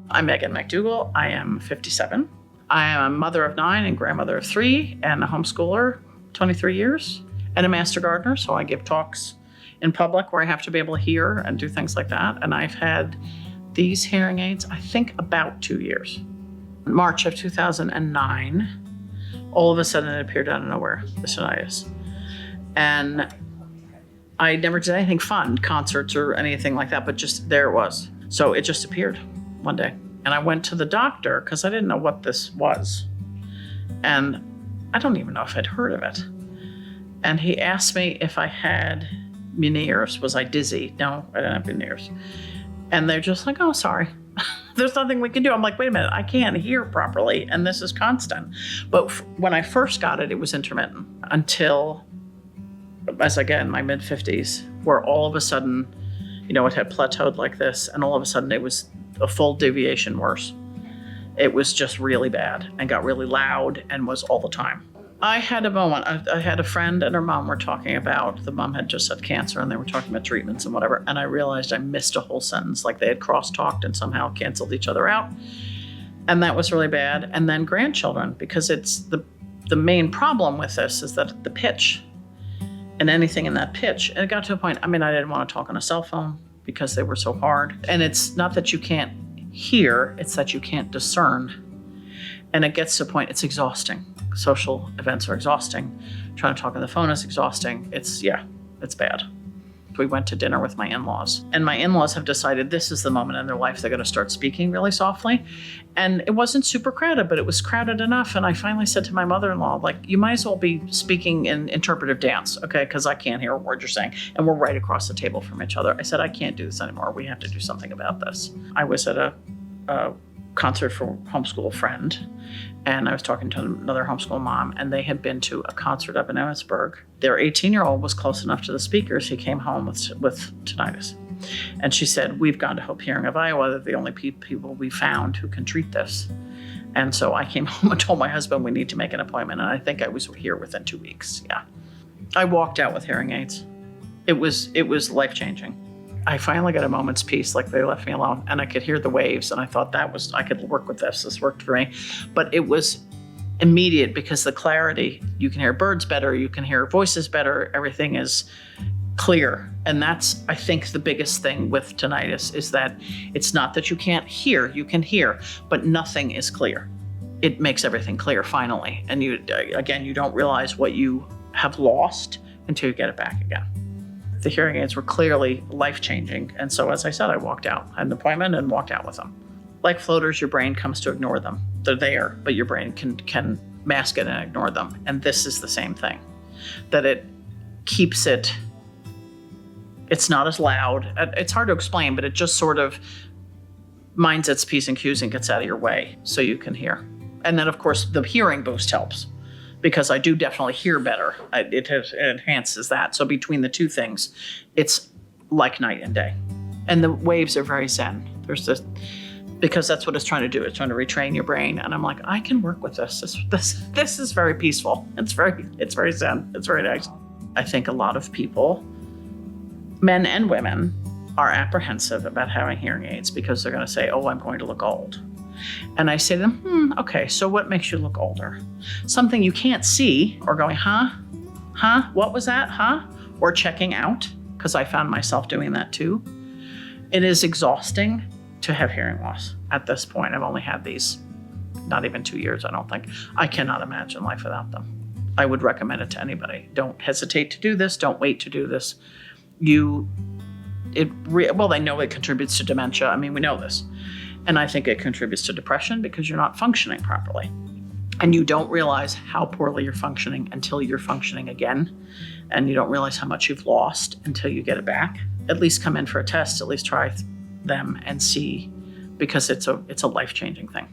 I'm Maeghan McDougall. I am 57. I am a mother of 9 and grandmother of 3 and a homeschooler, 23 years, and a master gardener. So I give talks in public where I have to be able to hear and do things like that. And I've had these hearing aids, I think about 2 years. In March of 2009, all of a sudden it appeared out of nowhere, the tinnitus. And I never did anything fun, concerts or anything like that, but just there it was. So it just appeared one day. And I went to the doctor because I didn't know what this was. And I don't even know if I'd heard of it. And he asked me if I had Meniere's. Was I dizzy? No, I didn't have Meniere's. And they're just like, oh, sorry. There's nothing we can do. I'm like, wait a minute, I can't hear properly, and this is constant. But when I first got it, it was intermittent until, as I get in my mid-50s, where all of a sudden, it had plateaued like this, and all of a sudden it was a full deviation worse. It was just really bad and got really loud and was all the time. I had a moment. I had a friend and her mom were talking about, the mom had just had cancer and they were talking about treatments and whatever. And I realized I missed a whole sentence, like they had cross-talked and somehow canceled each other out. And that was really bad. And then grandchildren, because it's the main problem with this is that the pitch and anything in that pitch. And it got to a point, I didn't want to talk on a cell phone because they were so hard. And it's not that you can't hear, it's that you can't discern. And it gets to a point, it's exhausting. Social events are exhausting. Trying to talk on the phone is exhausting. It's bad. We went to dinner with my in-laws, and my in-laws have decided this is the moment in their life they're going to start speaking really softly. And it wasn't super crowded, but it was crowded enough. And I finally said to my mother-in-law, you might as well be speaking in interpretive dance, okay? Because I can't hear a word you're saying. And we're right across the table from each other. I said, I can't do this anymore. We have to do something about this. I was at a concert for a homeschool friend, and I was talking to another homeschool mom, and they had been to a concert up in Emmitsburg. Their 18-year-old was close enough to the speakers. He came home with tinnitus. And she said, we've gone to Hope Hearing of Iowa. They're the only people we found who can treat this. And so I came home and told my husband we need to make an appointment. And I think I was here within 2 weeks. Yeah. I walked out with hearing aids. It was life-changing. I finally got a moment's peace, like they left me alone, and I could hear the waves, and I thought I could work with this. This worked for me. But it was immediate because the clarity, you can hear birds better, you can hear voices better, everything is clear. And that's, I think, the biggest thing with tinnitus is that it's not that you can't hear, you can hear, but nothing is clear. It makes everything clear finally. And you don't realize what you have lost until you get it back again. The hearing aids were clearly life-changing. And so, as I said, I walked out, had an appointment and walked out with them. Like floaters, your brain comes to ignore them. They're there, but your brain can mask it and ignore them. And this is the same thing, that it keeps it's not as loud. It's hard to explain, but it just sort of minds its P's and Q's and gets out of your way so you can hear. And then, of course, the hearing boost helps, because I do definitely hear better. It enhances that. So between the two things, it's like night and day. And the waves are very zen. Because that's what it's trying to do. It's trying to retrain your brain. And I'm like, I can work with this. This is very peaceful. It's very zen. It's very nice. I think a lot of people, men and women, are apprehensive about having hearing aids because they're going to say, oh, I'm going to look old. And I say to them, okay, so what makes you look older? Something you can't see, or going, huh? What was that? Or checking out, because I found myself doing that too. It is exhausting to have hearing loss. At this point, I've only had these not even 2 years, I don't think. I cannot imagine life without them. I would recommend it to anybody. Don't hesitate to do this. Don't wait to do this. They know it contributes to dementia. We know this. And I think it contributes to depression because you're not functioning properly. And you don't realize how poorly you're functioning until you're functioning again. And you don't realize how much you've lost until you get it back. At least come in for a test, at least try them and see, because it's a life-changing thing.